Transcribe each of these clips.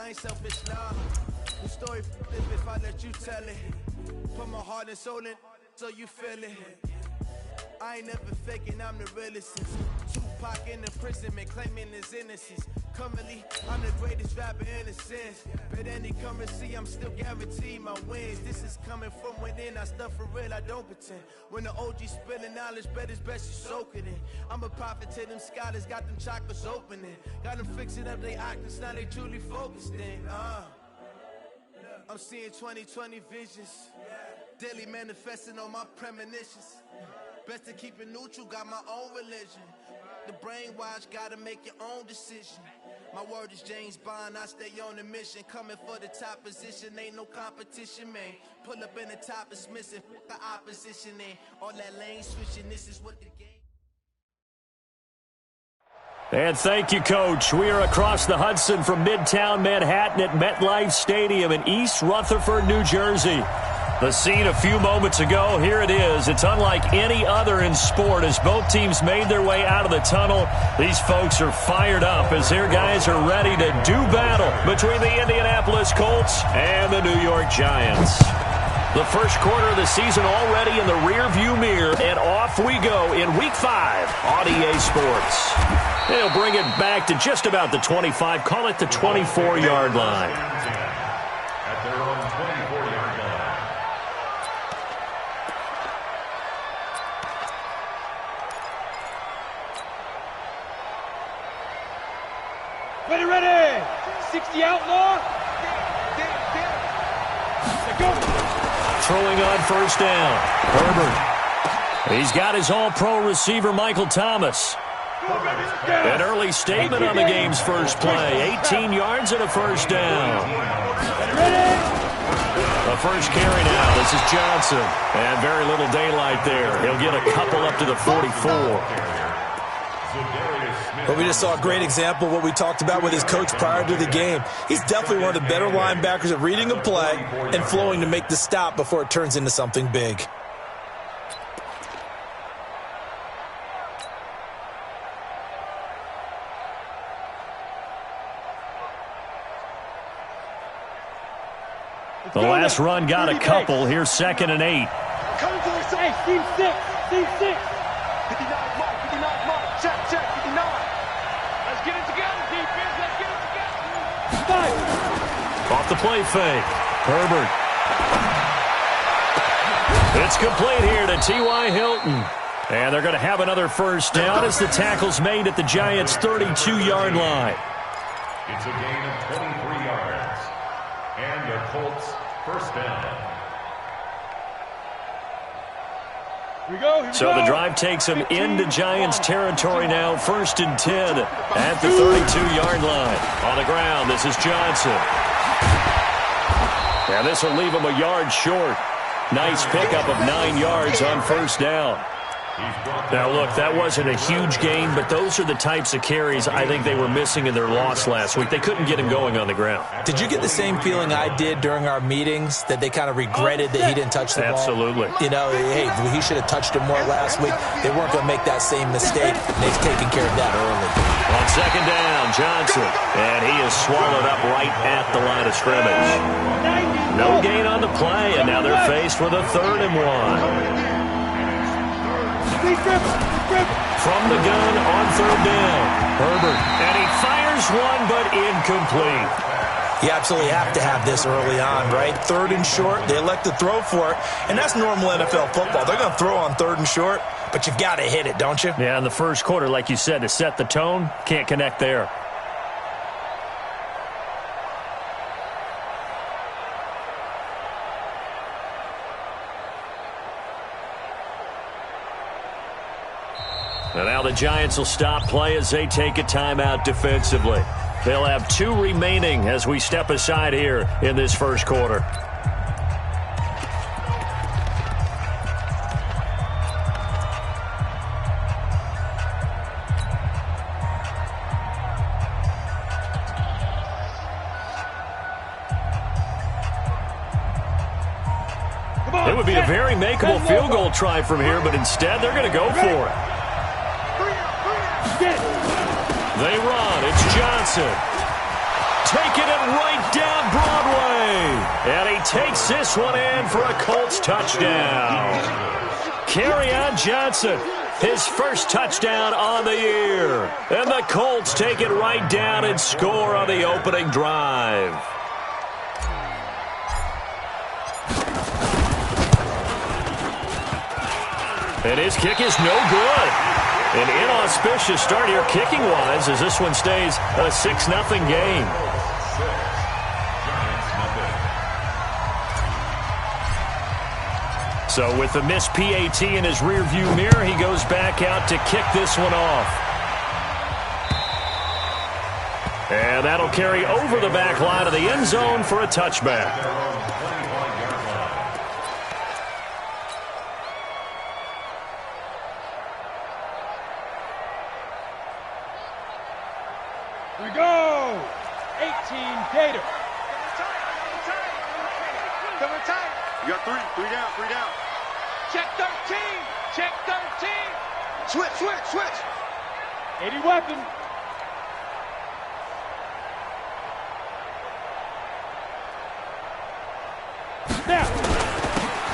I ain't selfish, nah. The story if I let you tell it. Put my heart and soul in so you feel it. I ain't never faking, I'm the realest. Tupac in the prison, man, claiming his innocence. Currently, I'm the greatest rapper in a sense. But any currency, I'm still guaranteed my wins. This is coming from within, I stuff for real, I don't pretend. When the OG spilling knowledge, bet it's best you soak it in. I'm a prophet to them scholars, got them chakras opening. Got them fixing up they octaves, now they truly focused in. I'm seeing 2020 visions. Daily manifesting on my premonitions. Best to keep it neutral, got my own religion. The brainwash, gotta make your own decision. My word is James Bond, I stay on a mission. Coming for the top position, ain't no competition, man. Pull up in the top is missing, the opposition in. All that lane switching, this is what the game. And thank you, Coach. We are across the Hudson from Midtown Manhattan at MetLife Stadium in East Rutherford, New Jersey. The scene a few moments ago, here it is. It's unlike any other in sport as both teams made their way out of the tunnel. These folks are fired up as their guys are ready to do battle between the Indianapolis Colts and the New York Giants. The first quarter of the season already in the rearview mirror, and off we go in Week 5 on EA Sports. They'll bring it back to just about the 25, call it the 24-yard line. At their own 24-yard line. Ready! 60 outlaw. Go. Throwing on first down. Herbert. He's got his all-pro receiver, Michael Thomas. An early statement on the game's first play. 18 yards and a first down. The first carry now. This is Johnson. And very little daylight there. He'll get a couple up to the 44. But we just saw a great example of what we talked about with his coach prior to the game. He's definitely one of the better linebackers at reading a play and flowing to make the stop before it turns into something big. The last run got a couple. Here's 2nd and 8. Coming to the side. Team 6. 59 mark. Check. 59. Let's get it together, defense. Let's get it together. 5. Off the play fake. Herbert. It's complete here to T.Y. Hilton. And they're going to have another first down as the tackle's made at the Giants' 32-yard line. It's a gain of 23 yards. And the Colts first down. So the drive takes them into Giants territory now. 1st and 10 at the 32-yard line. On the ground, this is Johnson. And this will leave him a yard short. Nice pickup of 9 yards on first down. Now, look, that wasn't a huge gain, but those are the types of carries I think they were missing in their loss last week. They couldn't get him going on the ground. Did you get the same feeling I did during our meetings, that they kind of regretted that he didn't touch the ball? Absolutely. You know, hey, he should have touched him more last week. They weren't going to make that same mistake. They've taken care of that early. On 2nd down, Johnson. And he is swallowed up right at the line of scrimmage. No gain on the play, and now they're faced with a 3rd and 1. From the gun on 3rd down, Herbert. And he fires one, but incomplete. You absolutely have to have this early on, right? 3rd and short, they elect to throw for it, and that's normal NFL football. They're going to throw on 3rd and short, but you've got to hit it, don't you? Yeah, in the first quarter, like you said, to set the tone, can't connect there. And now the Giants will stop play as they take a timeout defensively. They'll have 2 remaining as we step aside here in this first quarter. It would be a very makeable field goal try from here, but instead they're going to go for it. They run. It's Johnson. taking it right down Broadway. And he takes this one in for a Colts touchdown. Kerryon Johnson, his first touchdown on the year. And the Colts take it right down and score on the opening drive. And his kick is no good. An inauspicious start here kicking-wise as this one stays a 6-0 game. So with the missed PAT in his rearview mirror, he goes back out to kick this one off. And that'll carry over the back line of the end zone for a touchback. We go! 18 Gator. Cover tight. You got three down. Check 13. Check 13. Switch. 80 weapon. Snap.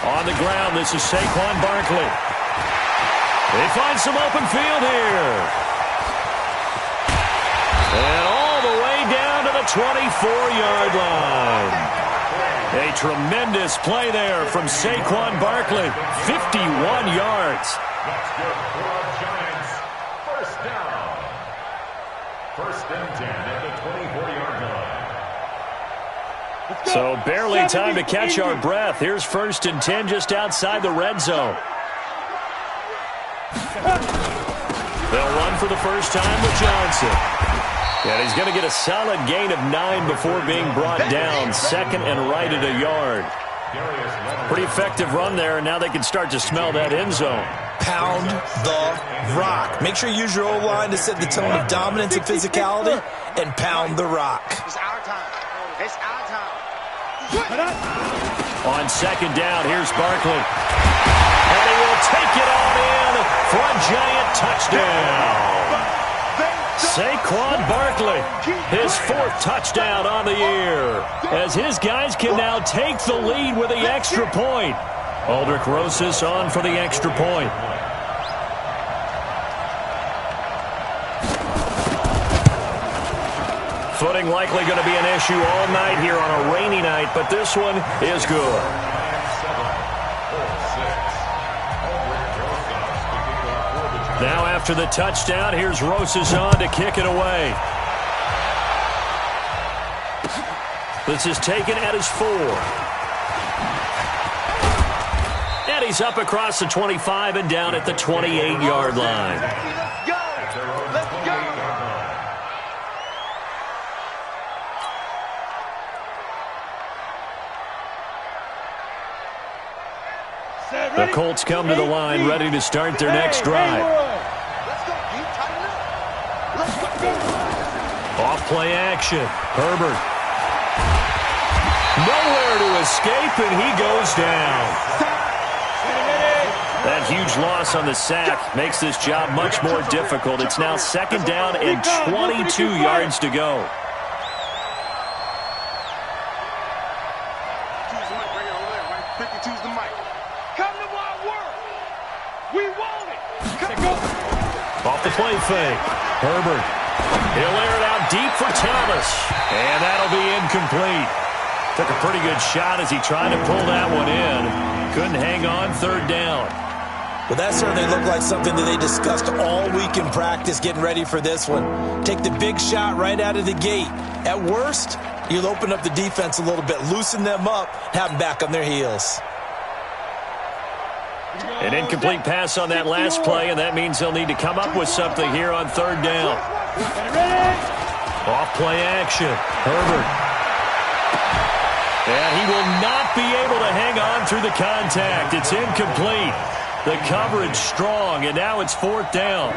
On the ground, this is Saquon Barkley. They find some open field here. And all the way down to the 24-yard line. A tremendous play there from Saquon Barkley. 51 yards. That's good for the Giants. First down. First and 10 at the 24-yard line. So barely time to catch our breath. Here's first and 10 just outside the red zone. They'll run for the first time with Johnson. And he's going to get a solid gain of 9 before being brought down. Second and right at a yard. Pretty effective run there, and now they can start to smell that end zone. Pound the rock. Make sure you use your O-line to set the tone of dominance and physicality, and pound the rock. It's our time. It's our time. On second down, here's Barkley. And he will take it on in for a giant touchdown. Saquon Barkley, his 4th touchdown on the year, as his guys can now take the lead with the extra point. Aldrich Rosas on for the extra point. Footing likely going to be an issue all night here on a rainy night, but this one is good. Now after the touchdown, here's Rosas on to kick it away. This is taken at his 4. And he's up across the 25 and down at the 28-yard line. Let's go. The Colts come to the line ready to start their next drive. Let's go. Tighten up. Let's go. Off play action. Herbert. Nowhere to escape, and he goes down. That huge loss on the sack makes this job much more difficult. It's now second down and 22 yards to go. Off the play fake. Herbert. He'll air it out deep for Thomas. And that'll be incomplete. Took a pretty good shot as he tried to pull that one in. Couldn't hang on third down. Well, that certainly looked like something that they discussed all week in practice getting ready for this one. Take the big shot right out of the gate. At worst, you'll open up the defense a little bit, loosen them up, have them back on their heels. An incomplete pass on that last play, and that means they'll need to come up with something here on third down. Off play action. Herbert. And he will not be able to hang on through the contact. It's incomplete. The coverage strong, and now it's fourth down.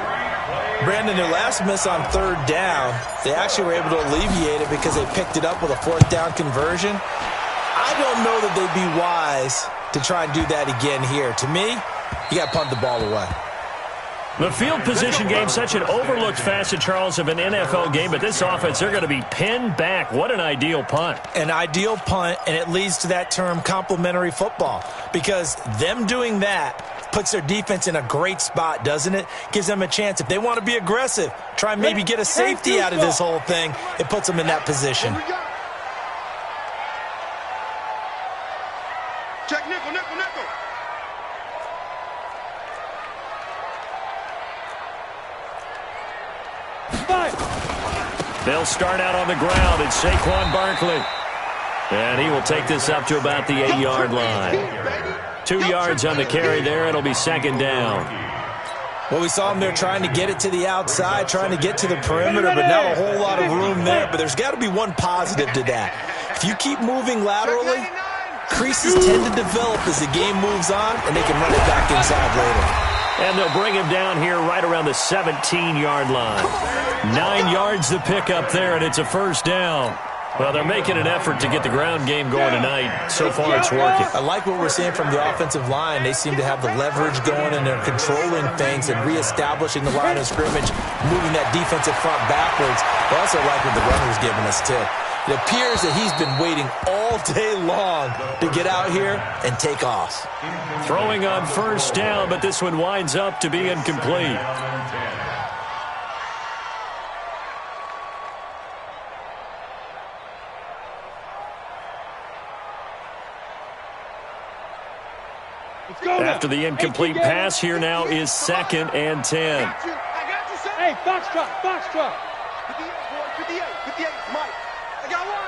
Brandon, their last miss on third down, they actually were able to alleviate it because they picked it up with a fourth down conversion. I don't know that they'd be wise to try and do that again here. To me, you got to punt the ball away. The field position game, such an overlooked facet, Charles, of an NFL game, but this offense, they're going to be pinned back. What an ideal punt. An ideal punt, and it leads to that term complementary football, because them doing that puts their defense in a great spot, doesn't it? Gives them a chance. If they want to be aggressive, try and maybe get a safety out of this whole thing, it puts them in that position. Check nickel, nickel, nickel. They'll start out on the ground. It's Saquon Barkley. And he will take this up to about the 8-yard line. 2 yards on the carry there. It'll be second down. Well, we saw them there trying to get it to the outside, trying to get to the perimeter, but not a whole lot of room there. But there's got to be one positive to that. If you keep moving laterally, creases tend to develop as the game moves on, and they can run it back inside later. And they'll bring him down here right around the 17-yard line. 9 yards to pick up there, and it's a first down. Well, they're making an effort to get the ground game going tonight. So far, it's working. I like what we're seeing from the offensive line. They seem to have the leverage going, and they're controlling things and reestablishing the line of scrimmage, moving that defensive front backwards. I also like what the runner's giving us, too. It appears that he's been waiting all day long to get out here and take off. Throwing on first down, but this one winds up to be incomplete. After the incomplete pass, here now is 2nd and 10. Hey, foxtrot, foxtrot. 58, Mike. I got one.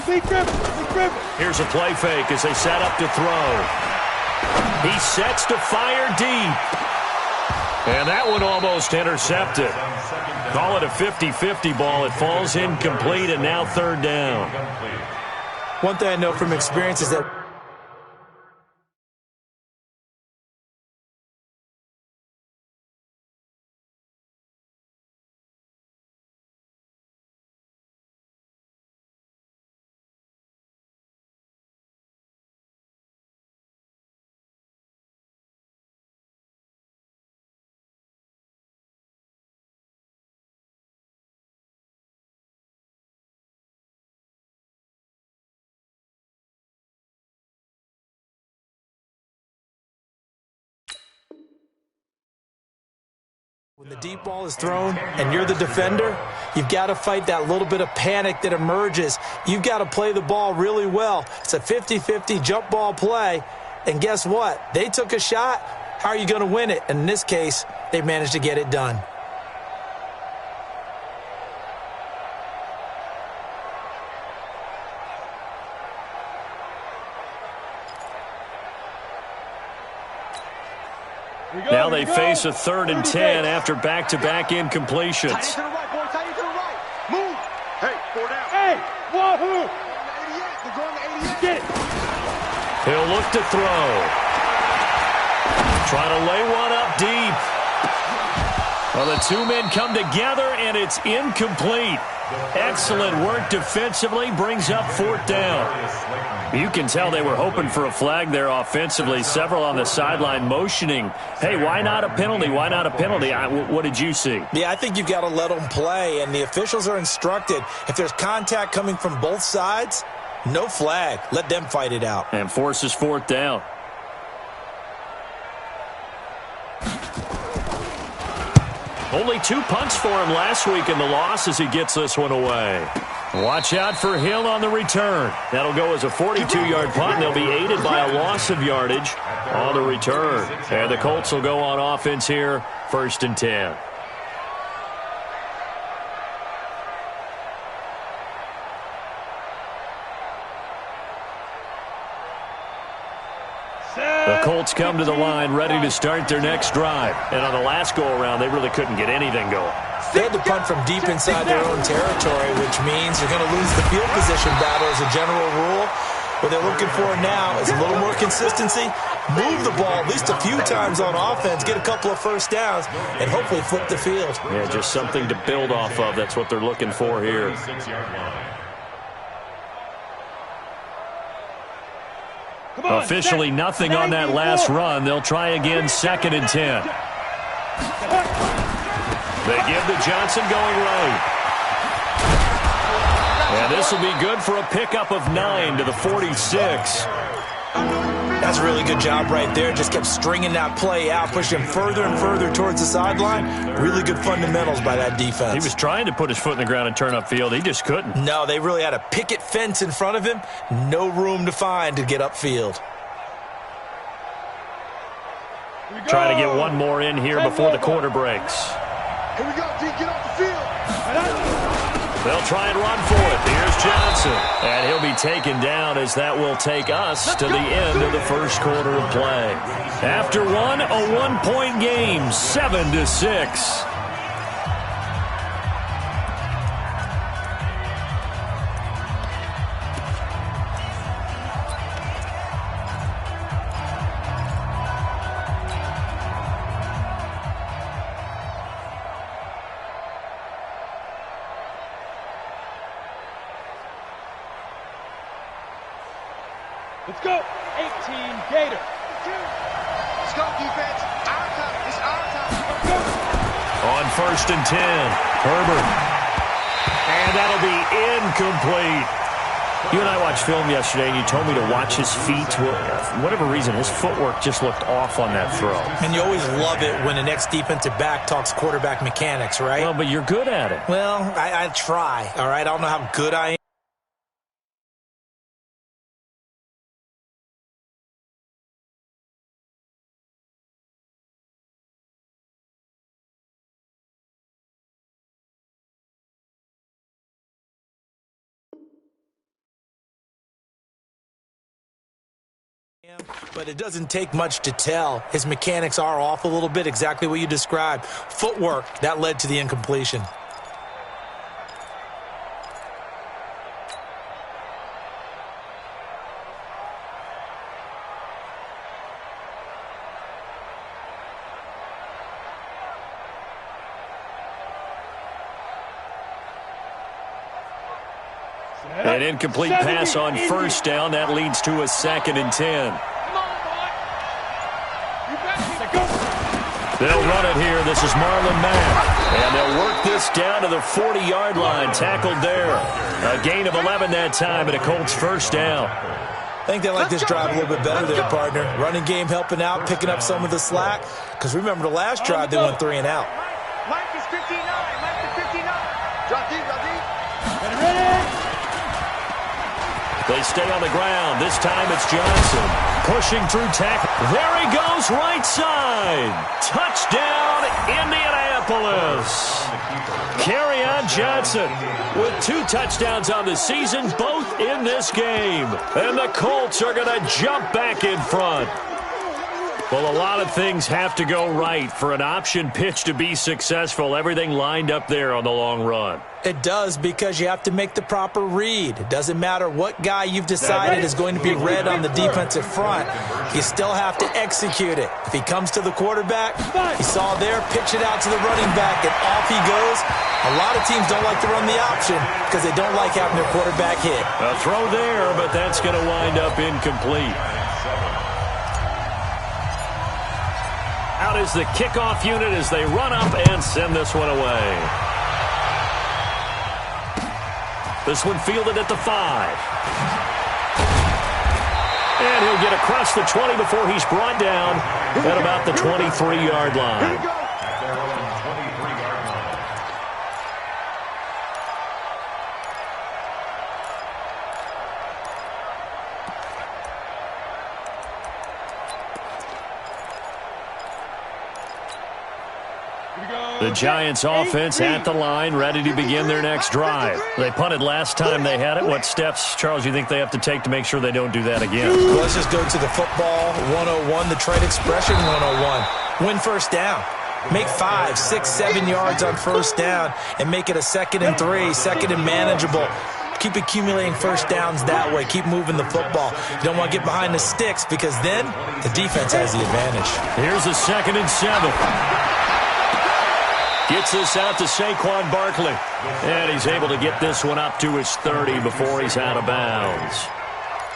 Big dribble. Here's a play fake as they set up to throw. He sets to fire deep. And that one almost intercepted. Call it a 50-50 ball. It falls incomplete, and now third down. One thing I know from experience is that when the deep ball is thrown and you're the defender, you've got to fight that little bit of panic that emerges. You've got to play the ball really well. It's a 50-50 jump ball play. And guess what? They took a shot. How are you going to win it? And in this case, they managed to get it done. Now they face a 3rd and 10 after back-to-back incompletions. Tight to the right, boy. Tight to the right. Move. Hey, 4 down. Hey, wahoo. 88. They're going to 88. Get it. He'll look to throw. Trying to lay one up deep. Well, the two men come together, and it's incomplete. Excellent work defensively, brings up 4th down. You can tell they were hoping for a flag there offensively. Several on the sideline motioning, hey, why not a penalty? Why not a penalty? What did you see? Yeah, I think you've got to let them play, and the officials are instructed. If there's contact coming from both sides, no flag. Let them fight it out. And forces 4th down. Only 2 punts for him last week in the loss as he gets this one away. Watch out for Hill on the return. That'll go as a 42-yard punt, and they'll be aided by a loss of yardage on the return. And the Colts will go on offense here, 1st and 10. The Colts come to the line ready to start their next drive. And on the last go-around, they really couldn't get anything going. They had to punt from deep inside their own territory, which means you're going to lose the field position battle as a general rule. What they're looking for now is a little more consistency, move the ball at least a few times on offense, get a couple of first downs, and hopefully flip the field. Yeah, just something to build off of. That's what they're looking for here. Officially nothing on that last run. They'll try again, 2nd and 10. They give to Johnson going right. And this will be good for a pickup of 9 to the 46. That's a really good job right there. Just kept stringing that play out, pushing him further and further towards the sideline. Really good fundamentals by that defense. He was trying to put his foot in the ground and turn upfield. He just couldn't. No, they really had a picket fence in front of him. No room to find to get upfield. Trying to get one more in here before the quarter breaks. Here we go, D. Get off the field. They'll try and run for it. Here's Johnson. And he'll be taken down as that will take us to the end of the first quarter of play. After one, a one-point game, 7-6. Let's go. 18 Gator. Let's go, defense. Our time. It's our time. On 1st and 10, Herbert. And that'll be incomplete. You and I watched film yesterday, and you told me to watch his feet. For whatever reason, his footwork just looked off on that throw. And you always love it when the next defensive back talks quarterback mechanics, right? Well, but you're good at it. Well, I try, all right? I don't know how good I am. But it doesn't take much to tell. His mechanics are off a little bit, exactly what you described. Footwork, that led to the incompletion. An incomplete pass on 1st down. That leads to a 2nd and 10. They'll run it here. This is Marlon Mack. And they'll work this down to the 40-yard line. Tackled there. A gain of 11 that time, and a Colts 1st down. I think they like this drive a little bit better there, partner. Running game helping out, picking up some of the slack. Because remember the last drive, they went 3 and out. Mike is 59. Mike is 59. Drop deep, drop deep. They stay on the ground. This time it's Johnson. Pushing through tackle. There he goes, right side. Touchdown, Indianapolis. Kerryon Johnson with 2 touchdowns on the season, both in this game. And the Colts are going to jump back in front. Well, a lot of things have to go right for an option pitch to be successful. Everything lined up there on the long run. It does, because you have to make the proper read. It doesn't matter what guy you've decided is going to be read on the defensive front. You still have to execute it. If he comes to the quarterback, he saw there, pitch it out to the running back, and off he goes. A lot of teams don't like to run the option because they don't like having their quarterback hit. A throw there, but that's going to wind up incomplete. Out is the kickoff unit as they run up and send this one away. This one fielded at the 5. And he'll get across the 20 before he's brought down at about the 23-yard line. The Giants offense at the line, ready to begin their next drive. They punted last time they had it. What steps, Charles, you think they have to take to make sure they don't do that again? Well, let's just go to the football 101, the trade expression 101. Win 1st down. Make 5, 6, 7 yards on 1st down and make it a 2nd and 3, 2nd and manageable. Keep accumulating 1st downs that way. Keep moving the football. You don't want to get behind the sticks because then the defense has the advantage. Here's a 2nd and 7. Gets this out to Saquon Barkley. And he's able to get this one up to his 30 before he's out of bounds.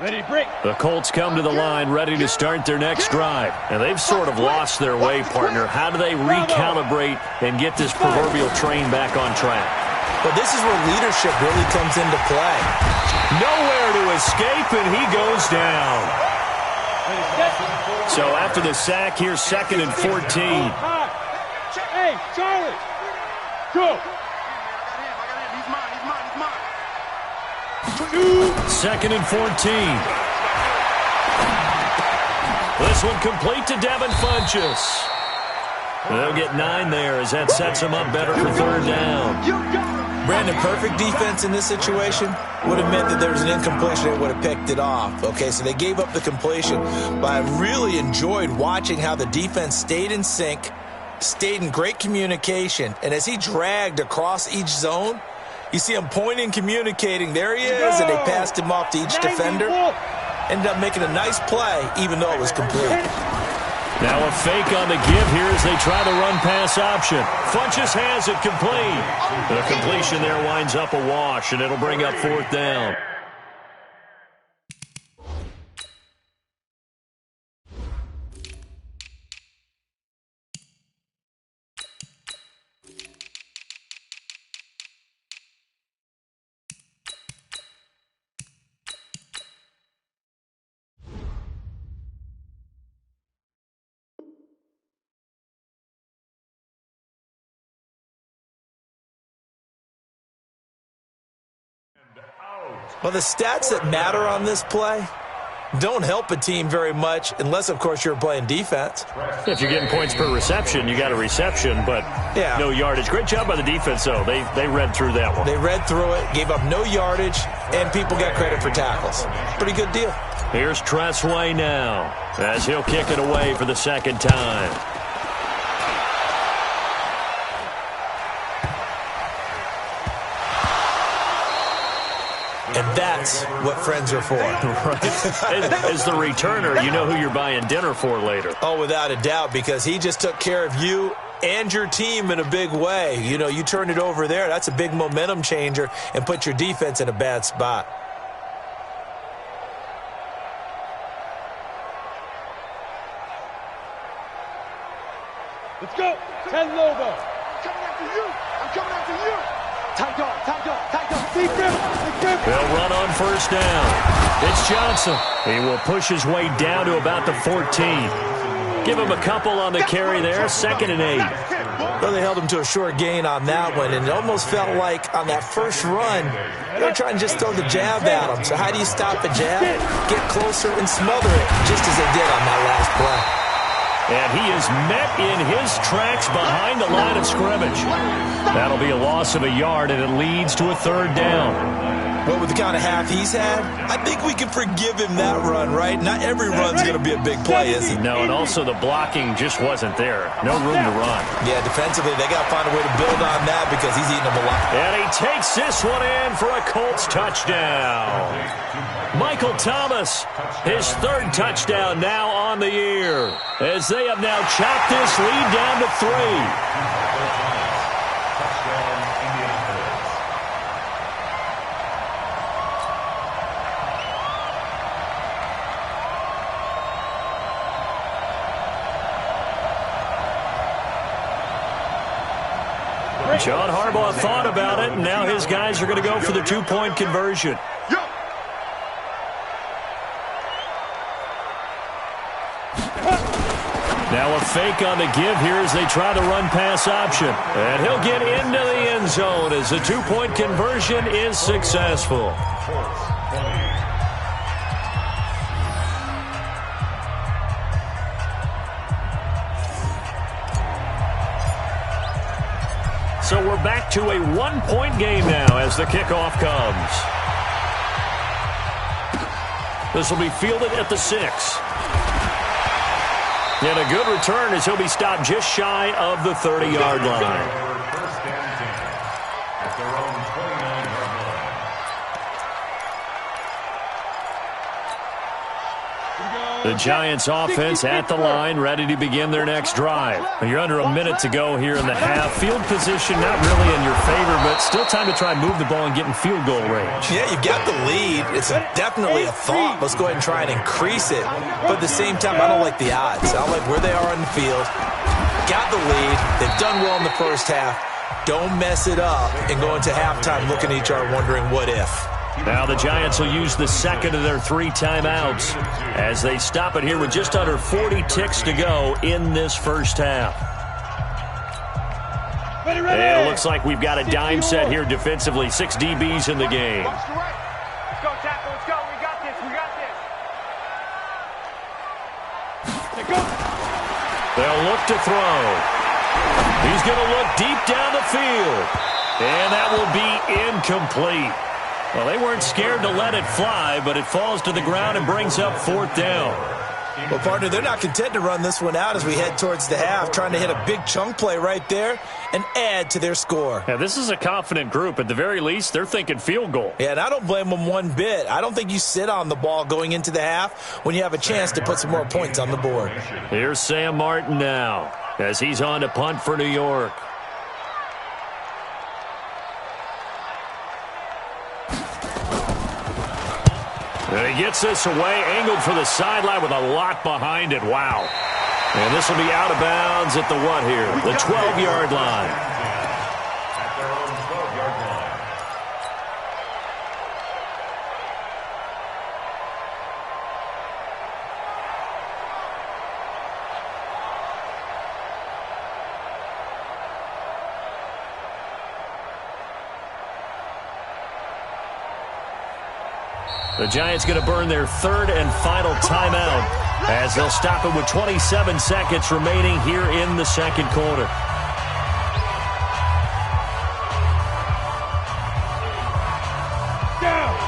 Ready, break. The Colts come to the line ready to start their next drive. And they've sort of lost their way, partner. How do they recalibrate and get this proverbial train back on track? But this is where leadership really comes into play. Nowhere to escape, and he goes down. So after the sack, here's 2nd and 14. Hey, Charlie. Go. He's mine. 2nd and 14. This one complete to Devin Funchess. They'll get 9 there as that sets them up better for 3rd down. Brandon, perfect defense in this situation would have meant that there was an incompletion. They would have picked it off. Okay, so they gave up the completion. But I really enjoyed watching how the defense stayed in sync, stayed in great communication. And as he dragged across each zone, you see him pointing, communicating. There he is, and they passed him off to each defender. Ended up making a nice play, even though it was complete. Now a fake on the give here as they try the run-pass option. Funchess has it complete. The completion there winds up a wash, and it'll bring up 4th down. Well, the stats that matter on this play don't help a team very much unless, of course, you're playing defense. If you're getting points per reception, you got a reception, but no yardage. Great job by the defense, though. They read through that one. They read through it, gave up no yardage, and people got credit for tackles. Pretty good deal. Here's Tressway now as he'll kick it away for the 2nd time. And that's what friends are for. Right. As the returner, you know who you're buying dinner for later. Oh, without a doubt, because he just took care of you and your team in a big way. You know, you turn it over there, that's a big momentum changer and put your defense in a bad spot. Let's go. 10 Lobo. Coming after you. I'm coming after you. Tight dog, tight dog, tight dog. Deep grip, deep grip. They'll run on 1st down. It's Johnson. He will push his way down to about the 14. Give him a couple on the carry there. 2nd and 8. Well, they held him to a short gain on that one, and it almost felt like on that first run, they were trying to just throw the jab at him. So how do you stop a jab? Get closer and smother it, just as they did on that last play. And he is met in his tracks behind the line of scrimmage. That'll be a loss of a yard, and it leads to a 3rd down. Well, with the kind of half he's had, I think we can forgive him that run, right? Not every run's going to be a big play, is it? No, and also the blocking just wasn't there. No room to run. Yeah, defensively, they got to find a way to build on that because he's eating them a lot. And he takes this one in for a Colts touchdown. Michael Thomas, his 3rd touchdown now on the year, as they have now chopped this lead down to 3. John Harbaugh thought about it, and now his guys are going to go for the 2-point conversion. Now a fake on the give here as they try the run-pass option. And he'll get into the end zone as the 2-point conversion is successful. So we're back to a 1-point game now as the kickoff comes. This will be fielded at the 6. And a good return as he'll be stopped just shy of the 30-yard line. First and 10 at their own 29-yard line. Here we go. The Giants offense at the line, ready to begin their next drive. You're under a minute to go here in the half. Field position not really in your favor, but still time to try and move the ball and get in field goal range. Yeah, you've got the lead. It's definitely a thought. Let's go ahead and try and increase it. But at the same time, I don't like the odds. I don't like where they are on the field. Got the lead. They've done well in the first half. Don't mess it up and go into halftime looking at each other wondering what if. Now the Giants will use the second of their 3 timeouts as they stop it here with just under 40 ticks to go in this first half. And it looks like we've got a dime set here defensively. 6 DBs in the game. Let's go, tackle. Let's go. We got this. We got this. They'll look to throw. He's going to look deep down the field. And that will be incomplete. Well, they weren't scared to let it fly, but it falls to the ground and brings up 4th down. Well, partner, they're not content to run this one out as we head towards the half, trying to hit a big chunk play right there and add to their score. Yeah, this is a confident group. At the very least, they're thinking field goal. Yeah, and I don't blame them one bit. I don't think you sit on the ball going into the half when you have a chance to put some more points on the board. Here's Sam Martin now as he's on to punt for New York. And he gets this away, angled for the sideline with a lot behind it. Wow. And this will be out of bounds at the what here? The 12-yard line. At their own 12-yard line. The Giants going to burn their 3rd and final timeout as they'll stop it with 27 seconds remaining here in the second quarter.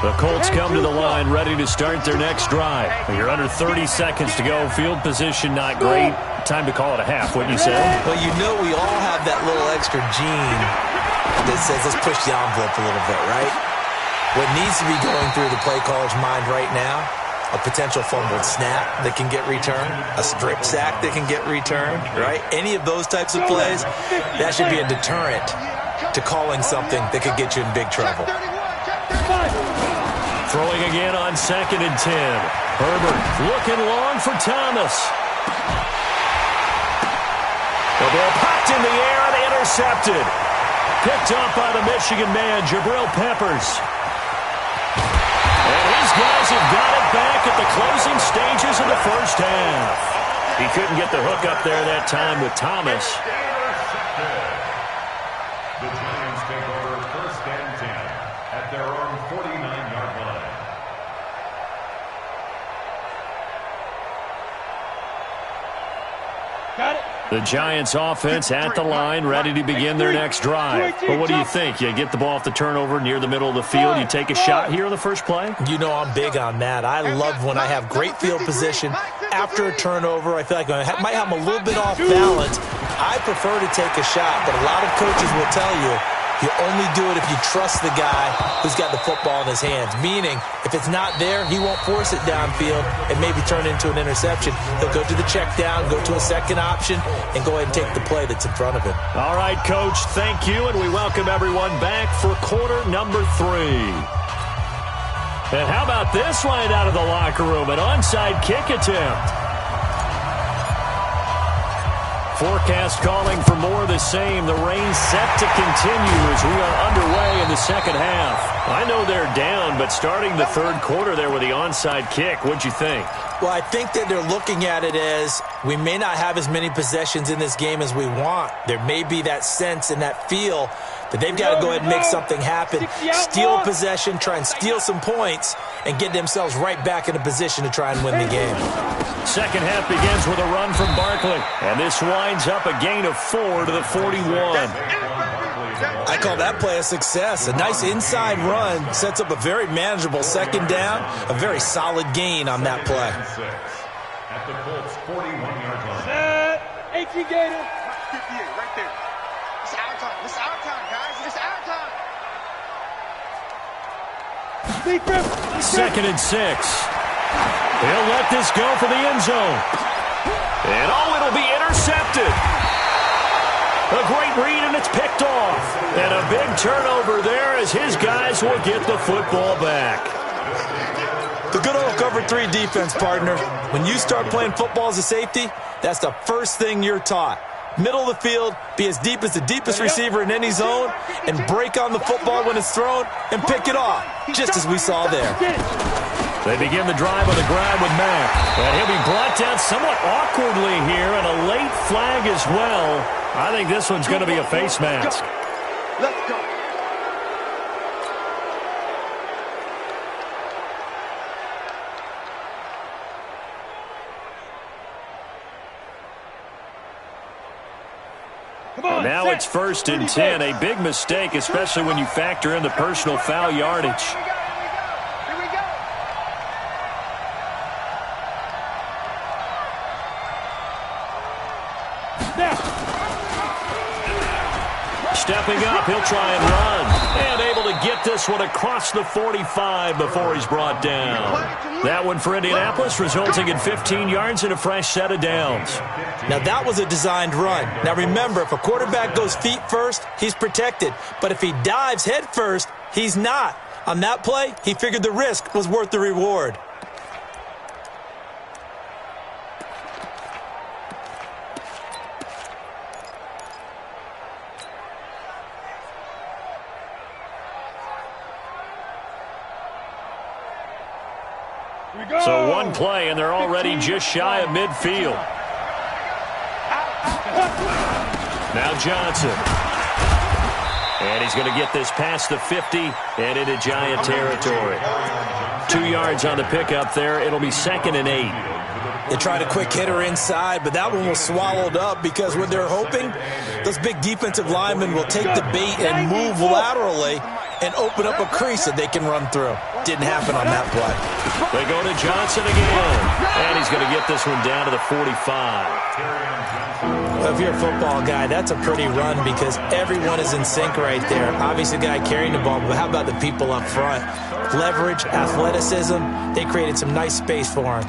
The Colts come to the line ready to start their next drive. You're under 30 seconds to go. Field position not great. Time to call it a half, wouldn't you say? Well, you know we all have that little extra gene that says let's push the envelope a little bit, right? What needs to be going through the play caller's mind right now, a potential fumbled snap that can get returned, a strip sack that can get returned, right? Any of those types of plays, that should be a deterrent to calling something that could get you in big trouble. Throwing again on 2nd and 10. Herbert looking long for Thomas. The ball popped in the air and intercepted. Picked up by the Michigan man, Jabril Peppers. And his guys have got it back at the closing stages of the first half. He couldn't get the hook up there that time with Thomas. The Giants take over 1st and 10 at their own 49-yard line. Got it. The Giants offense at the line, ready to begin their next drive. But what do you think? You get the ball off the turnover near the middle of the field. You take a shot here on the first play? You know I'm big on that. I love when I have great field position after a turnover. I feel like I might have them a little bit off balance. I prefer to take a shot, but a lot of coaches will tell you you only do it if you trust the guy who's got the football in his hands. Meaning, if it's not there, he won't force it downfield and maybe turn into an interception. He'll go to the check down, go to a second option, and go ahead and take the play that's in front of him. All right, Coach, thank you, and we welcome everyone back for quarter number 3. And how about this line out of the locker room? An onside kick attempt. Forecast calling for more of the same. The rain set to continue as we are underway in the second half. I know they're down, but starting the 3rd quarter there with the onside kick, what'd you think? Well, I think that they're looking at it as we may not have as many possessions in this game as we want. There may be that sense and that feel that they've got to go ahead and make something happen. Steal possession, try and steal some points, and get themselves right back in a position to try and win the game. Second half begins with a run from Barkley, and this winds up a gain of 4 to the 41. I call that play a success. A nice inside run sets up a very manageable second down, a very solid gain on that play. At the Colts 41-yard line. 18 Gator. 58, right there. It's our time. It's our time, guys. It's our time. Second and 6. He'll let this go for the end zone. And it'll be intercepted. A great read, and it's picked off. And a big turnover there as his guys will get the football back. The good old cover 3 defense, partner. When you start playing football as a safety, that's the first thing you're taught. Middle of the field, be as deep as the deepest receiver in any zone, and break on the football when it's thrown and pick it off, just as we saw there. They begin the drive on the ground with Mack. And he'll be brought down somewhat awkwardly here, and a late flag as well. I think this one's going to be a face mask. Let's go. Now it's 1st and 10. A big mistake, especially when you factor in the personal foul yardage. Here we go. Stepping up, he'll try and run. And able to get this one across the 45 before he's brought down. That one for Indianapolis, resulting in 15 yards and a fresh set of downs. Now, that was a designed run. Now, remember, if a quarterback goes feet first, he's protected. But if he dives head first, he's not. On that play, he figured the risk was worth the reward. So one play, and they're already just shy of midfield. Now Johnson. And he's going to get this past the 50 and into Giant territory. 2 yards on the pickup there. It'll be 2nd and 8. They tried a quick hitter inside, but that one was swallowed up because what they're hoping, those big defensive linemen will take the bait and move laterally and open up a crease that they can run through. Didn't happen on that play. They go to Johnson again, and he's going to get this one down to the 45. If you're a football guy, that's a pretty run because everyone is in sync right there. Obviously, the guy carrying the ball, but how about the people up front? Leverage, athleticism, they created some nice space for him.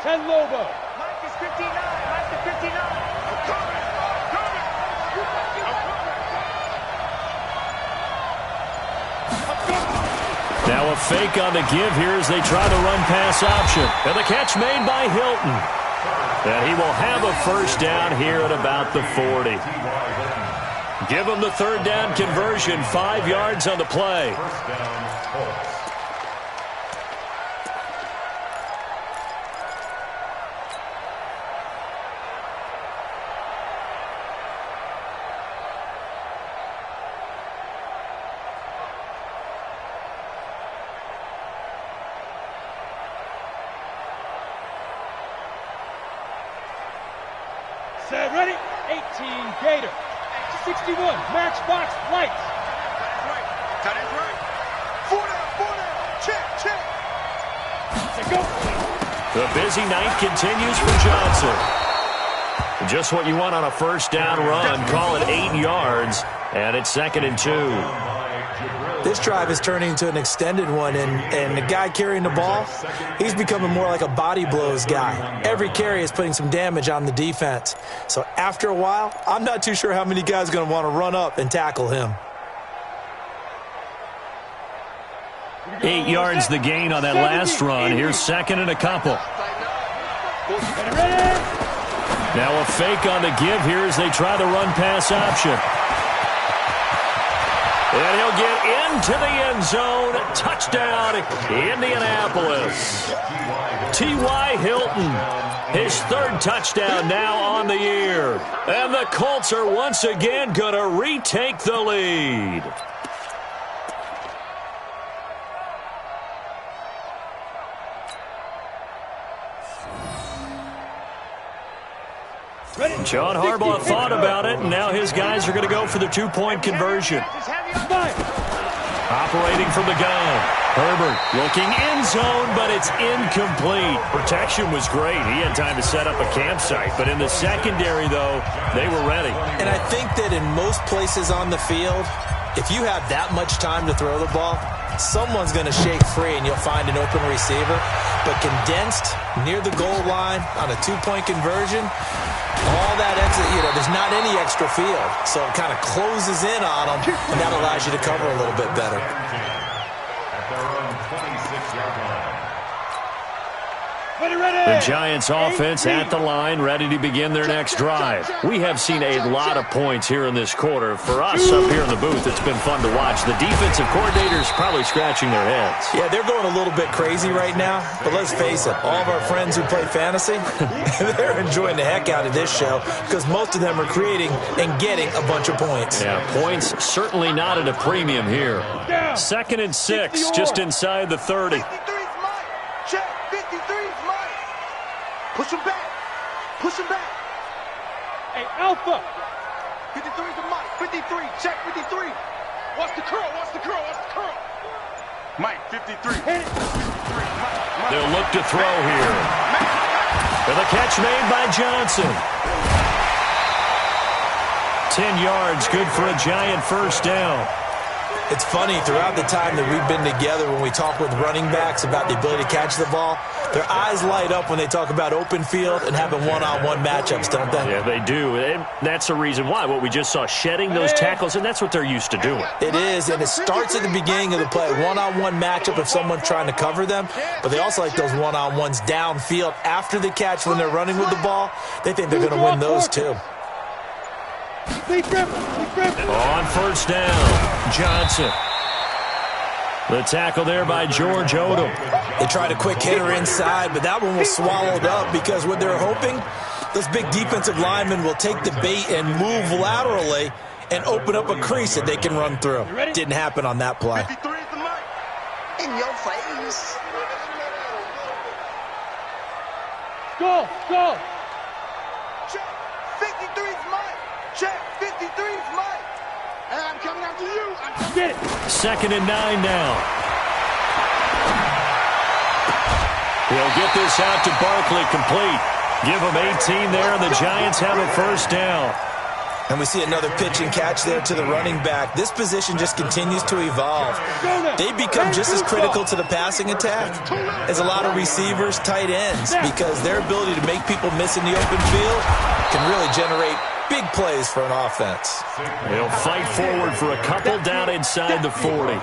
Ten Lobo. Mike is 59. Mike is 59. I'm coming. Now a fake on the give here as they try the run pass option. And the catch made by Hilton. And he will have a first down here at about the 40. Give him the 3rd down conversion. 5 yards on the play. First down, Colts. Set, ready? 18 Gator. 61 Matchbox Lights. Tight end's right. 4 down. Check, check. Set, go. The busy night continues for Johnson. Just what you want on a first down run. Call it 8 yards, and it's 2nd and 2. This drive is turning into an extended one, and the guy carrying the ball, he's becoming more like a body blows guy. Every carry is putting some damage on the defense. So after a while, I'm not too sure how many guys are going to want to run up and tackle him. 8 yards the gain on that last run. Here's 2nd and a couple. Now a fake on the give here as they try the run pass option. And he'll get into the end zone. Touchdown, Indianapolis. T.Y. Hilton, his 3rd touchdown now on the year. And the Colts are once again going to retake the lead. John Harbaugh thought about it, and now his guys are going to go for the two-point conversion. Operating from the gun. Herbert looking in zone, but it's incomplete. Protection was great. He had time to set up a campsite, but in the secondary, though, they were ready. And I think that in most places on the field, if you have that much time to throw the ball, someone's going to shake free and you'll find an open receiver. But condensed near the goal line on a two-point conversion, all that exit, there's not any extra field. So it kind of closes in on them, and that allows you to cover a little bit better. At their own 26-yard line. The Giants offense at the line, ready to begin their next drive. We have seen a lot of points here in this quarter. For us up here in the booth, it's been fun to watch. The defensive coordinators probably scratching their heads. Yeah, they're going a little bit crazy right now. But let's face it, all of our friends who play fantasy, they're enjoying the heck out of this show because most of them are creating and getting a bunch of points. Yeah, points certainly not at a premium here. 2nd and 6, just inside the 30. 53's mine. Check. 53's mine. Push him back. Push him back. Hey, Alpha. 53's the Mike. 53. Check 53. Watch the curl. Watch the curl. Watch the curl. Mike, 53. Hit it. 53. Mike. They'll look to throw here. And the catch made by Johnson. 10 yards, good for a Giant first down. It's funny, throughout the time that we've been together, when we talk with running backs about the ability to catch the ball, their eyes light up when they talk about open field and having one-on-one matchups, don't they? Yeah, they do. And that's the reason why. What we just saw, shedding those tackles, and that's what they're used to doing. It is, and it starts at the beginning of the play. One-on-one matchup if someone's trying to cover them, but they also like those one-on-ones downfield after the catch when they're running with the ball. They think they're going to win those too. On first down, Johnson. The tackle there by George Odom. They tried a quick hitter inside, but that one was swallowed up because what they're hoping, those big defensive linemen will take the bait and move laterally and open up a crease that they can run through. Didn't happen on that play. 53's the Mike. In your face. Go. Check. 53's Mike. Check. 53's Mike. And I'm coming after you. Get it. 2nd and 9 now. He'll get this out to Barkley, complete. Give him 18 there, and the Giants have a first down. And we see another pitch and catch there to the running back. This position just continues to evolve. They become just as critical to the passing attack as a lot of receivers, tight ends, because their ability to make people miss in the open field can really generate big plays for an offense. They'll fight forward for a couple down inside the 40.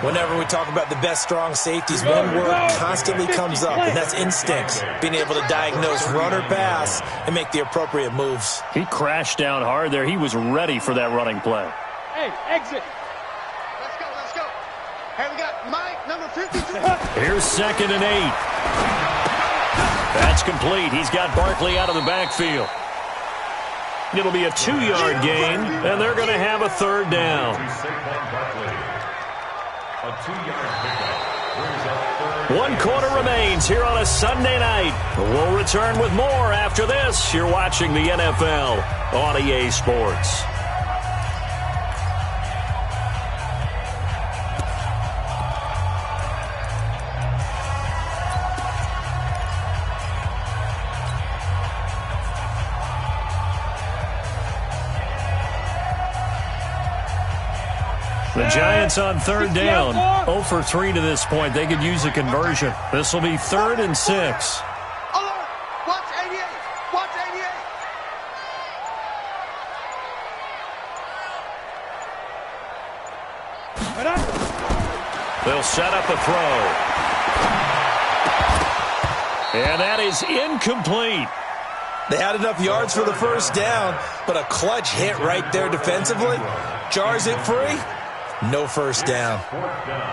Whenever we talk about the best strong safeties, one word constantly comes up, and that's instincts. Being able to diagnose run or pass and make the appropriate moves. He crashed down hard there. He was ready for that running play. Hey, exit. Let's go. Hey, we got Mike, number 52. Here's 2nd and 8. That's complete. He's got Barkley out of the backfield. It'll be a 2-yard gain, and they're going to have a third down. A 2-yard pickup brings up third. 1 quarter remains here on a Sunday night. We'll return with more after this. You're watching the NFL on EA Sports. The Giants on third down. 0 for 3 to this point. They could use a conversion. This will be 3rd and 6. Alert! Watch 88! Watch 88! They'll set up a throw. And that is incomplete. They had enough yards for the first down, but a clutch hit right there defensively. Jars it free. No first down. Fourth down.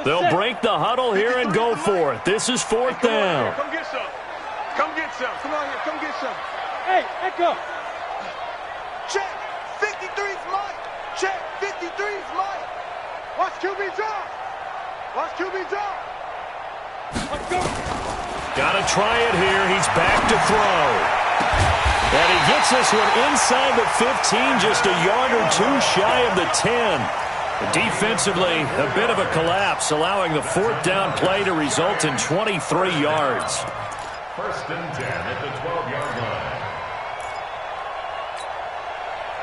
They'll break the huddle here and go for it. This is 4th down. Come get some. Come get some. Come on here. Come get some. Hey, Echo. Check. 53's Mike. Check. 53's Mike. Watch QB draw. Watch QB draw. Let's go. Gotta try it here. He's back to throw. And he gets this one inside the 15, just a yard or two shy of the 10. Defensively, a bit of a collapse, allowing the fourth down play to result in 23 yards. First and 10 at the 12-yard line.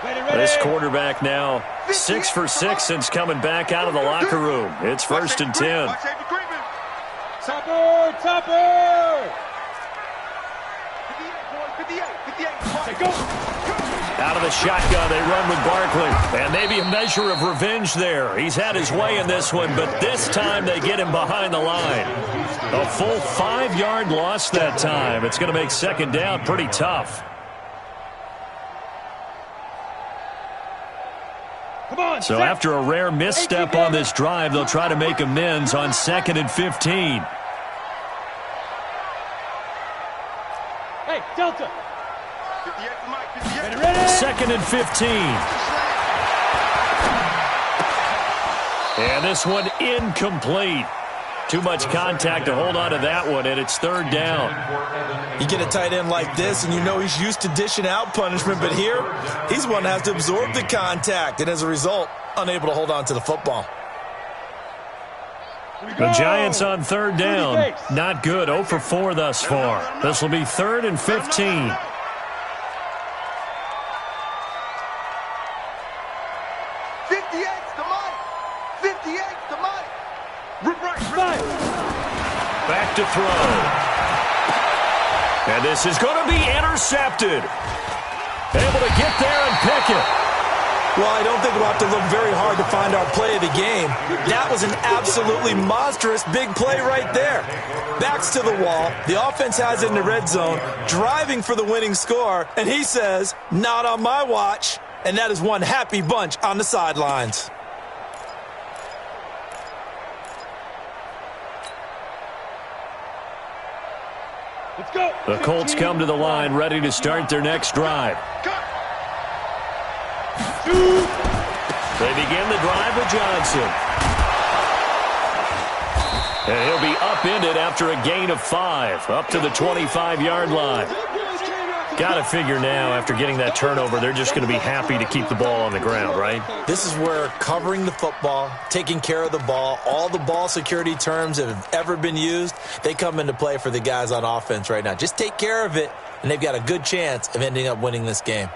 Ready. This quarterback now 6 for 6 since coming back out of the locker room. It's first and 10. Watch Avery Creeping. Topper. 58, 58. Go. Out of the shotgun, they run with Barkley. And maybe a measure of revenge there. He's had his way in this one, but this time they get him behind the line. A full 5-yard loss that time. It's going to make second down pretty tough. Come on. So after a rare misstep on this drive, they'll try to make amends on 2nd and 15. Hey, Delta. 58 to Mike. 58. Ready. 2nd and 15. And this one incomplete. Too much contact to hold on to that one, and it's third down. You get a tight end like this, and you know he's used to dishing out punishment, but here, he's one that has to absorb the contact, and as a result, unable to hold on to the football. The Giants on third down. Not good. 0 for 4 thus far. This will be 3rd and 15. 58's to Mike. 58's to Mike. Right. Back to throw. And this is going to be intercepted. Able to get there and pick it. Well, I don't think we'll have to look very hard to find our play of the game. That was an absolutely monstrous big play right there. Backs to the wall. The offense has it in the red zone, driving for the winning score, and he says, not on my watch. And that is one happy bunch on the sidelines. Let's go. The Colts come to the line ready to start their next drive. They begin the drive with Johnson. And he'll be upended after a gain of 5, up to the 25-yard line. Got to figure now, after getting that turnover, they're just going to be happy to keep the ball on the ground, right? This is where covering the football, taking care of the ball, all the ball security terms that have ever been used, they come into play for the guys on offense right now. Just take care of it, and they've got a good chance of ending up winning this game.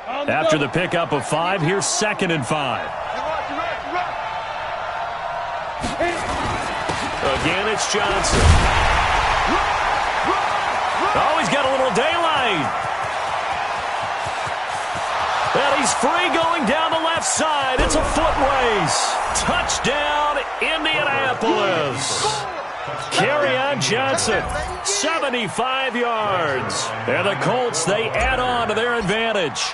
After the pickup of 5, here's 2nd and 5. Again, it's Johnson. Oh, he's got a little daylight. And he's free going down the left side. It's a foot race. Touchdown, Indianapolis. Carry on Johnson, 75 yards. And the Colts, they add on to their advantage.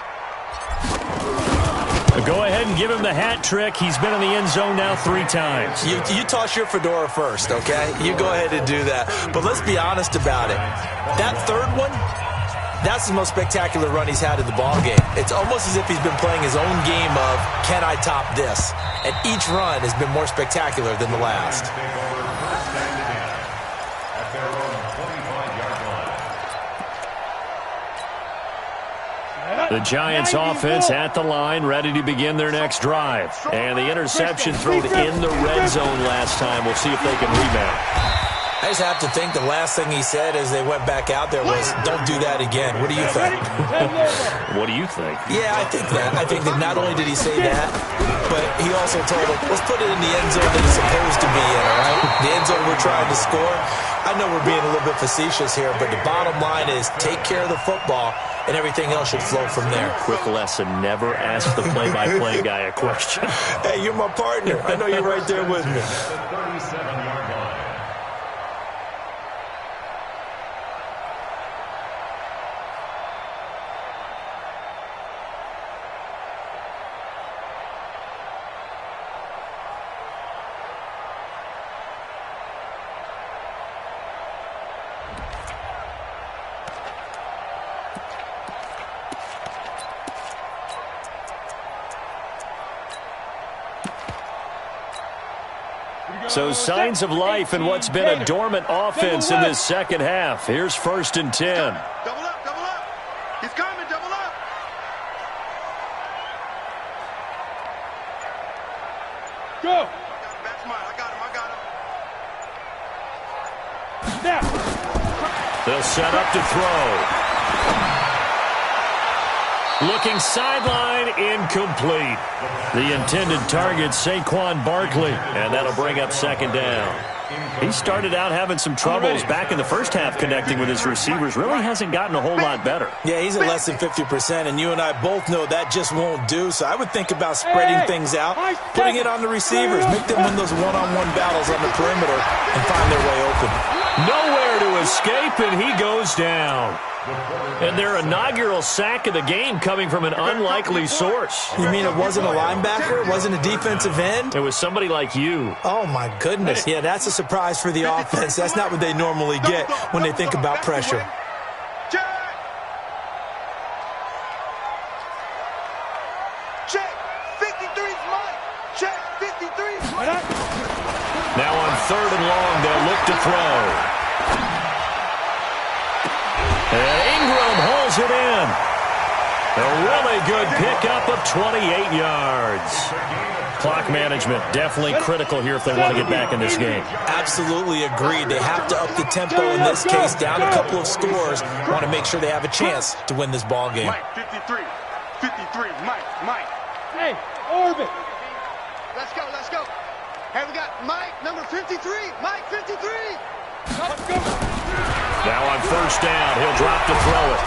Go ahead and give him the hat trick. He's been in the end zone now 3 times. You toss your fedora first, okay? You go ahead and do that. But let's be honest about it. That third one, that's the most spectacular run he's had in the ballgame. It's almost as if he's been playing his own game of, can I top this? And each run has been more spectacular than the last. The Giants offense at the line, ready to begin their next drive. And the interception thrown in the red zone last time. We'll see if they can rebound. I just have to think the last thing he said as they went back out there was, don't do that again. What do you think? What do you think? Yeah, I think that. I think that not only did he say that, but he also told him, let's put it in the end zone that it's supposed to be in, all right? The end zone we're trying to score. I know we're being a little bit facetious here, but the bottom line is take care of the football, and everything else should flow from there. Quick lesson, never ask the play-by-play guy a question. Hey, you're my partner. I know you're right there with me. So signs of life in what's been a dormant offense in this second half. Here's 1st and 10. Double up, double up. He's coming, double up. Go. That's mine. I got him. Snap. They'll set up to throw. Looking sideline, incomplete. The intended target, Saquon Barkley, and that'll bring up 2nd down. He started out having some troubles back in the first half connecting with his receivers. Really hasn't gotten a whole lot better. Yeah, he's at less than 50%, and you and I both know that just won't do. So I would think about spreading things out, putting it on the receivers, make them win those one-on-one battles on the perimeter, and find their way open. Nowhere to escape, and he goes down. And their inaugural sack of the game coming from an unlikely source. You mean it wasn't a linebacker? It wasn't a defensive end? It was somebody like you. Oh, my goodness. Yeah, that's a surprise for the offense. That's not what they normally get when they think about pressure. Check. 53's mine. Check. 53's mine. Now on 3rd and long, they'll look to throw. And Ingram hauls it in. A really good pickup of 28 yards. Clock management definitely critical here if they want to get back in this game. Absolutely agreed. They have to up the tempo in this case, down a couple of scores. Want to make sure they have a chance to win this ball game. Mike, 53. 53. Mike. Hey, orbit. Let's go. Hey, we got Mike, number 53. Mike, 53. Let's go. Now on 1st down, he'll drop to throw it.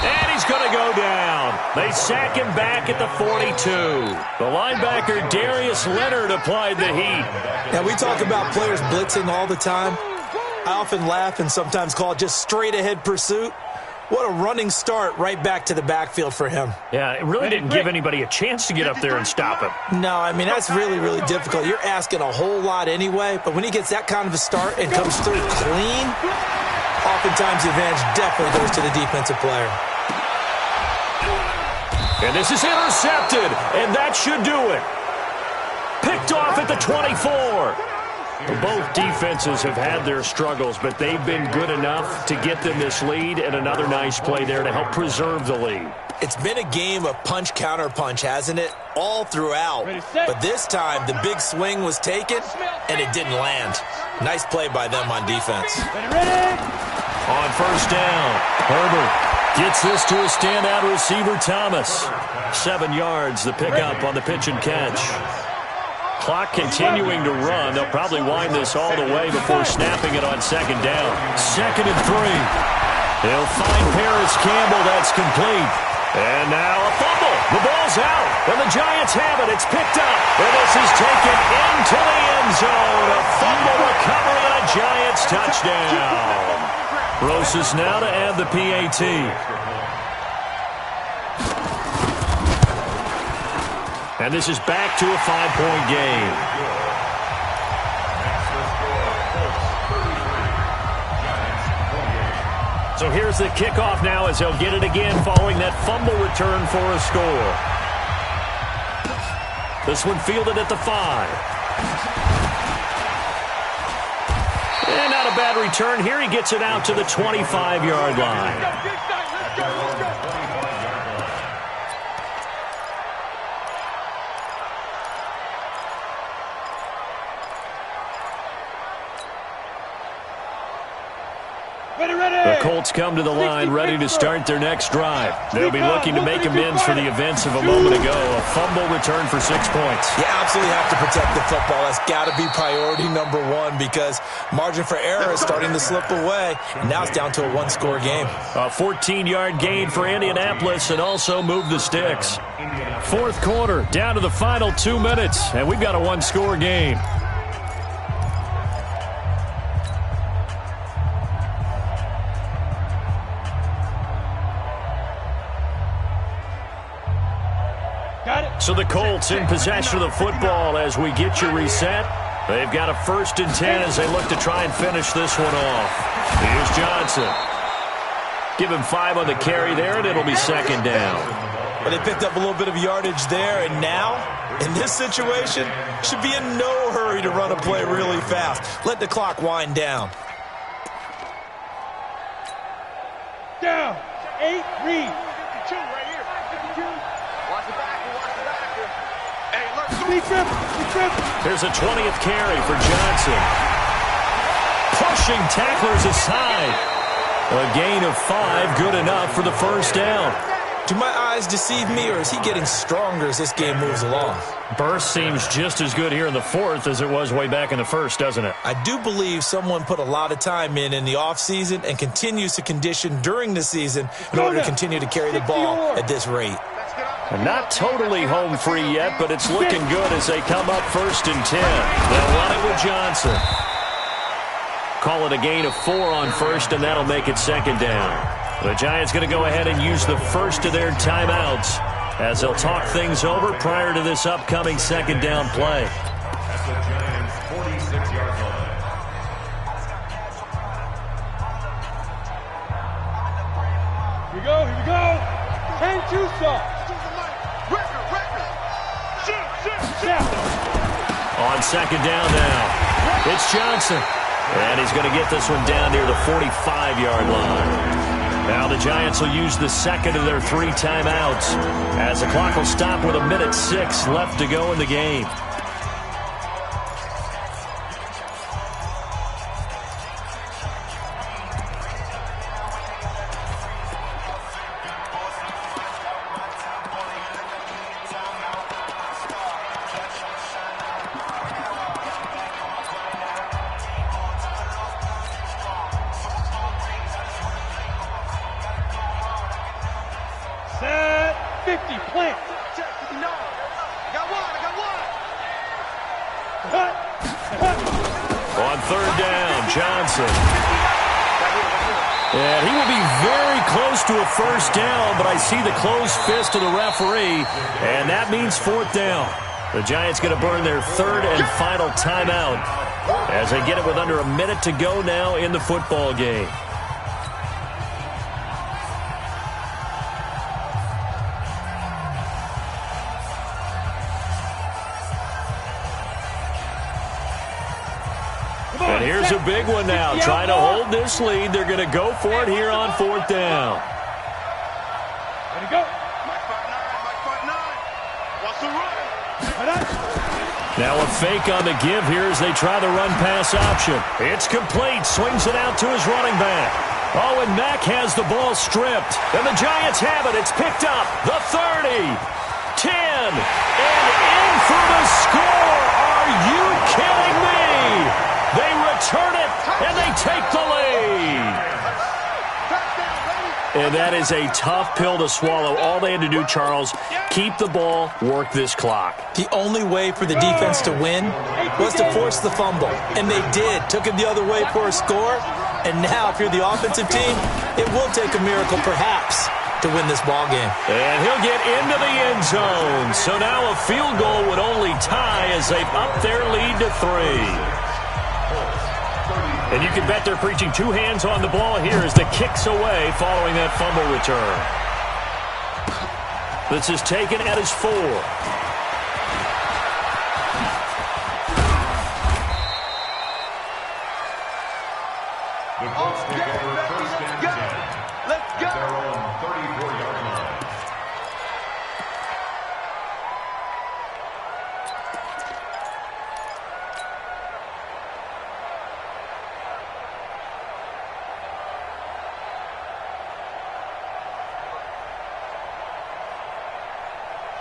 And he's going to go down. They sack him back at the 42. The linebacker, Darius Leonard, applied the heat. Now, we talk about players blitzing all the time. I often laugh and sometimes call it just straight-ahead pursuit. What a running start right back to the backfield for him. Yeah, it really didn't give anybody a chance to get up there and stop him. No, I mean, that's really, really difficult. You're asking a whole lot anyway, but when he gets that kind of a start and comes through clean, oftentimes the advantage definitely goes to the defensive player. And this is intercepted, and that should do it. Picked off at the 24. Both defenses have had their struggles, but they've been good enough to get them this lead, and another nice play there to help preserve the lead. It's been a game of punch-counter-punch, hasn't it? All throughout. But this time, the big swing was taken, and it didn't land. Nice play by them on defense. On 1st down, Herbert gets this to a standout receiver, Thomas. 7 yards, the pickup on the pitch and catch. Clock continuing to run. They'll probably wind this all the way before snapping it on 2nd down. 2nd and 3. They'll find Paris Campbell. That's complete. And now a fumble. The ball's out. And the Giants have it. It's picked up. And this is taken into the end zone. A fumble recovery and a Giants touchdown. Rosas now to add the PAT. And this is back to a 5-point game. So here's the kickoff now as they'll get it again following that fumble return for a score. This one fielded at the 5. And not a bad return. Here he gets it out to the 25-yard line. The Colts come to the line ready to start their next drive. They'll be looking to make amends for the events of a moment ago. A fumble return for 6 points. You absolutely have to protect the football. That's got to be priority number one because margin for error is starting to slip away. And now it's down to a one-score game. A 14-yard gain for Indianapolis and also move the sticks. 4th quarter, down to the final 2 minutes, and we've got a one-score game. So the Colts in possession of the football as we get you reset. They've got a 1st and 10 as they look to try and finish this one off. Here's Johnson. Give him 5 on the carry there, and it'll be 2nd down. Well, they picked up a little bit of yardage there, and now, in this situation, should be in no hurry to run a play really fast. Let the clock wind down. Down. 8, read. 52 right here. 52. Watch the back. Hey, look. Speed trip. Here's a 20th carry for Johnson. Pushing tacklers aside. A gain of 5, good enough for the first down. Do my eyes deceive me, or is he getting stronger as this game moves along? Burst seems just as good here in the fourth as it was way back in the first, doesn't it? I do believe someone put a lot of time in the offseason and continues to condition during the season in order to continue to carry the ball at this rate. And not totally home free yet, but it's looking good as they come up 1st and 10. They'll run it with Johnson. Call it a gain of 4 on first, and that'll make it 2nd down. The Giants going to go ahead and use the first of their timeouts as they'll talk things over prior to this upcoming 2nd down play. At the Giants' 46-yard line. Here we go. 10-2 stop. On 2nd down now, it's Johnson. And he's going to get this one down near the 45-yard line. Now the Giants will use the second of their 3 timeouts as the clock will stop with 1:06 left to go in the game. Set 50, plant. Check 59. I got one. On 3rd down, Johnson. And he will be very close to a first down, but I see the closed fist of the referee, and that means 4th down. The Giants going to burn their 3rd and final timeout as they get it with under a minute to go now in the football game. And here's a big one now. Trying to hold this lead. They're going to go for it here on 4th down. Ready, go. Mike 5'9". Wants to run. Now a fake on the give here as they try the run-pass option. It's complete. Swings it out to his running back. Oh, and Mack has the ball stripped. And the Giants have it. It's picked up. The 30. 10. And in for the score. Are you kidding me? They return it, and they take the lead. And that is a tough pill to swallow. All they had to do, Charles, keep the ball, work this clock. The only way for the defense to win was to force the fumble, and they did. Took it the other way for a score, and now if you're the offensive team, it will take a miracle perhaps to win this ball game. And he'll get into the end zone. So now a field goal would only tie as they've upped their lead to 3. And you can bet they're preaching 2 hands on the ball here as the kick's away following that fumble return. This is taken at his 4. The Colts take over 1st and 10. Let's go. At their own 34-yard line.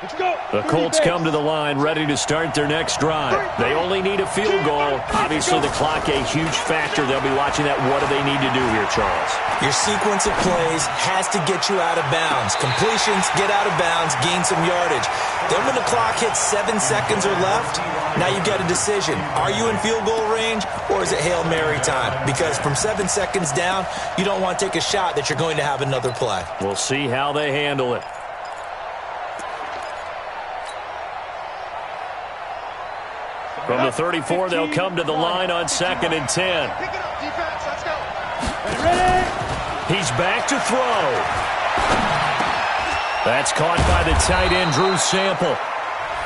Let's go. The Colts come to the line ready to start their next drive. They only need a field goal. Obviously, the clock a huge factor. They'll be watching that. What do they need to do here, Charles? Your sequence of plays has to get you out of bounds. Completions, get out of bounds, gain some yardage. Then when the clock hits 7 seconds or left, now you've got a decision. Are you in field goal range, or is it Hail Mary time? Because from 7 seconds down, you don't want to take a shot that you're going to have another play. We'll see how they handle it. From the 34, they'll come to the line on 2nd and 10. Pick it up, defense. Let's go. He's back to throw. That's caught by the tight end, Drew Sample.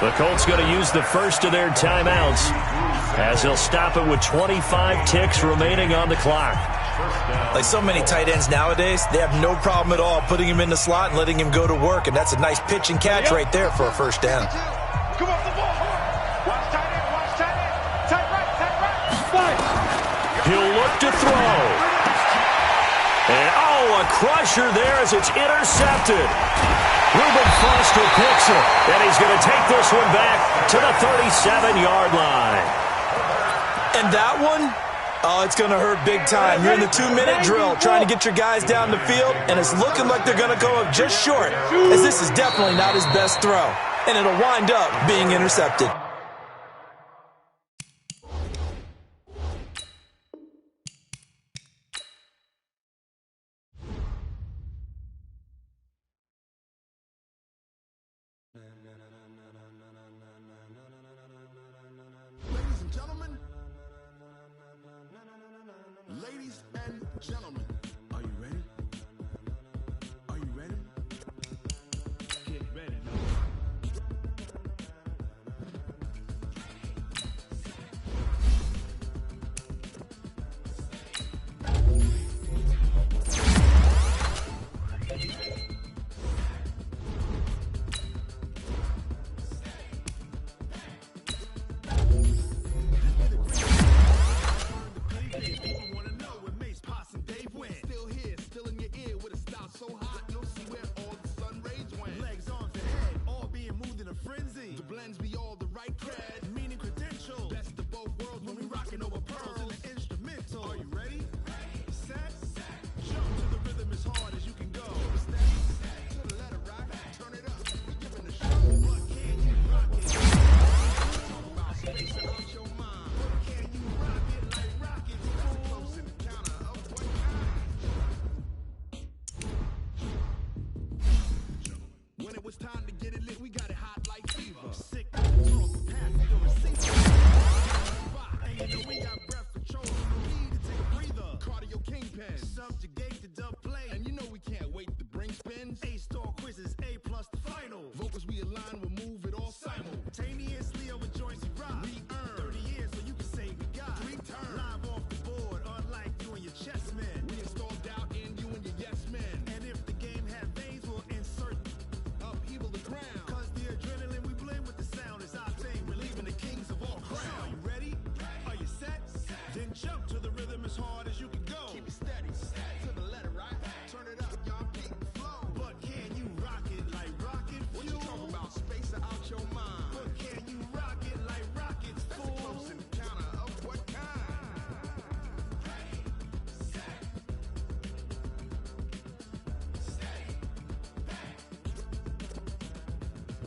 The Colts going to use the first of their timeouts as they'll stop it with 25 ticks remaining on the clock. Like so many tight ends nowadays, they have no problem at all putting him in the slot and letting him go to work, and that's a nice pitch and catch right there for a first down. Come on, the ball. Watch tight end, watch tight end. Tight right, tight right. He'll look to throw. And, a crusher there as it's intercepted. Reuben Foster picks it, and he's going to take this one back to the 37-yard line. And that one, it's going to hurt big time. You're in the 2-minute drill trying to get your guys down the field, and it's looking like they're going to go up just short, as this is definitely not his best throw, and it'll wind up being intercepted. Ladies and gentlemen, are you ready? Are you ready? Get ready.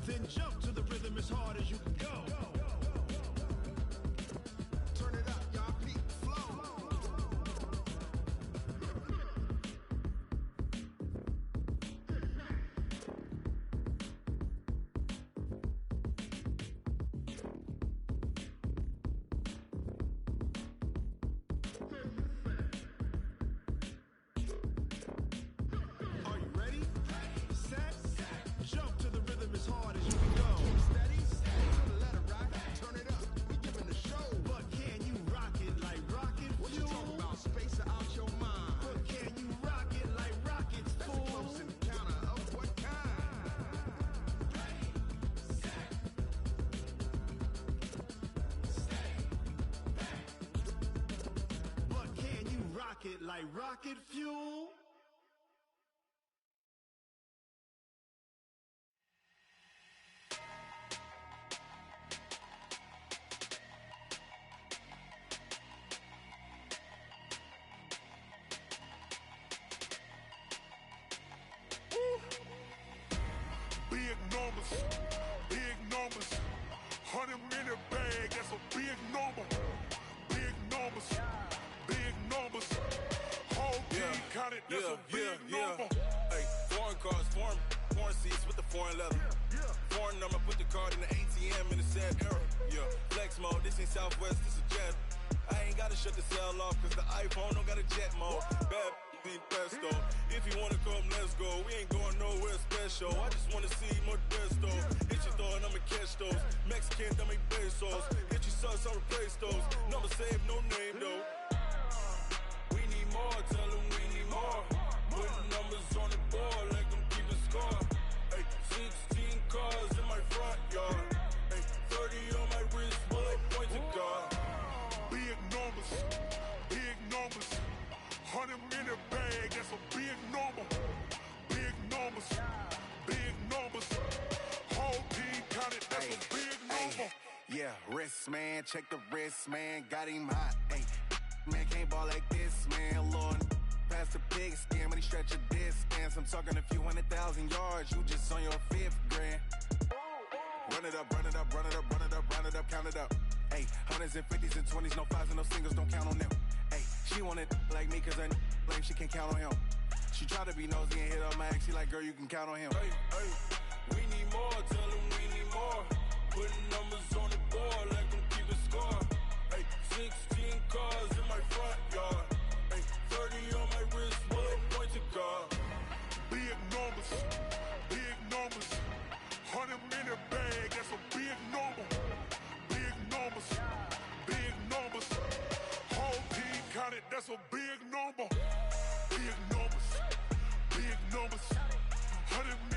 Then jump to the rhythm as hard as you can go. Turn it up, y'all. Peak flow. Are you ready? Set. Jump to the rhythm as hard as you can go. Steady, to the letter right. Turn it up, we giving the show. But can you rock it like rocket fuel? What you talking about? Space out your mind. But can you rock it like rockets, fool? That's a close encounter of what kind? But can you rock it like rocket fuel? Big numbers, 100-minute bag, that's a big number. Big numbers, whole team counted, that's a big number. Hey, foreign cars, foreign seats with the foreign leather. Foreign number, put the card in the ATM in the sad era. Yeah, flex mode, this ain't Southwest, this is jet. I ain't gotta shut the cell off, cause the iPhone don't got a jet mode. Bad the pesto. If you wanna come, let's go. We ain't going nowhere special. I just wanna see Modesto. Hit your throw and I'ma catch those. Mexican, dummy pesos. Hit your sus, I'll replace those. Number save, no name though. We need more, tell them we need more. Putting numbers on the board, like them keeping score. Ay, 16 cars in my front yard. Ay, 30 on my wrist, bullet point to God. Big numbers, big numbers. 100 minute bag, that's a big number. Big numbers, big numbers. Whole team counted, that's a big number. Yeah, wrist man, check the wrist man, got him hot. Ay, man can't ball like this, man. Lord, past the pig skin when he stretch a distance. I'm talking a few 100,000 yards, you just on your 5th grand. Run it up, run it up, run it up, run it up, run it up, count it up. Ay, 100s and 50s and 20s, no 5s and no singles, don't count on them. Ay, she wanted like me cause her lame, she can count on him. She tried to be nosy and hit up my ex, she like, girl, you can count on him. Hey, hey, we need more, tell them we need more. Putting numbers on the board like them keeping score. Hey, 16 cars in my front yard. Hey, 30 on my wrist, bullet point to God. Big numbers, big numbers. 100 minute bag, that's a big number. Big numbers, big numbers. Whole team counted, that's a big number. Big numbers, big numbers. 100